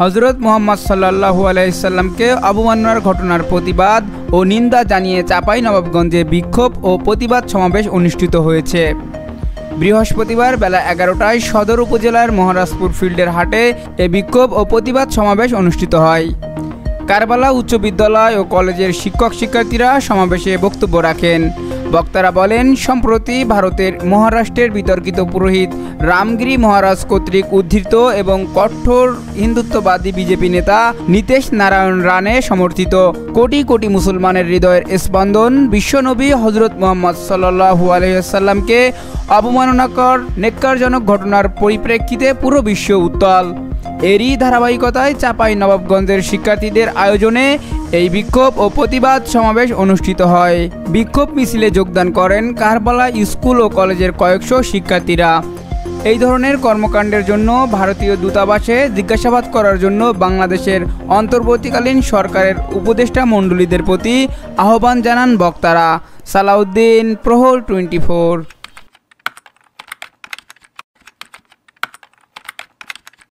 হযরত মুহাম্মদ সাল্লাল্লাহু আলাইহি সাল্লামকে অবমাননার ঘটনার প্রতিবাদ ও নিন্দা জানিয়ে চাঁপাইনবাবগঞ্জে বিক্ষোভ ও প্রতিবাদ সমাবেশ অনুষ্ঠিত হয়েছে। বৃহস্পতিবার বেলা 11টায় সদর উপজেলার মহারাজপুর ফিল্ডের হাটে এ বিক্ষোভ ও প্রতিবাদ সমাবেশ অনুষ্ঠিত হয়। কারবালা উচ্চ বিদ্যালয় ও কলেজের শিক্ষক শিক্ষার্থীরা সমাবেশে বক্তব্য রাখেন। বক্তারা বলেন, সম্প্রতি ভারতের মহারাষ্ট্রের বিতর্কিত পুরোহিত রামগিরি মহারাজ কর্তৃক উদ্ধৃত এবং কঠোর হিন্দুত্ববাদী বিজেপি নেতা নীতেশ নারায়ণ রানে সমর্থিত কোটি কোটি মুসলমানের হৃদয়ের স্পন্দন বিশ্বনবী হযরত মুহাম্মদ সাল্লাল্লাহু আলাইহি ওয়াসাল্লামকে অবমাননাকর নেক্কারজনক ঘটনার পরিপ্রেক্ষিতে পুরো বিশ্ব উত্তাল। এরই ধারাবাহিকতায় চাঁপাইনবাবগঞ্জের শিক্ষার্থীদের আয়োজনে এই বিক্ষোভ ও প্রতিবাদ সমাবেশ অনুষ্ঠিত হয়। বিক্ষোভ মিছিলে যোগদান করেন কারবালা স্কুল ও কলেজের কয়েকশো শিক্ষার্থীরা। এই ধরনের কর্মকাণ্ডের জন্য ভারতীয় দূতাবাসে জিজ্ঞাসাবাদ করার জন্য বাংলাদেশের অন্তর্বর্তীকালীন সরকারের উপদেষ্টা মণ্ডলীদের প্রতি আহ্বান জানান বক্তারা। সালাউদ্দিন, প্রহর 24।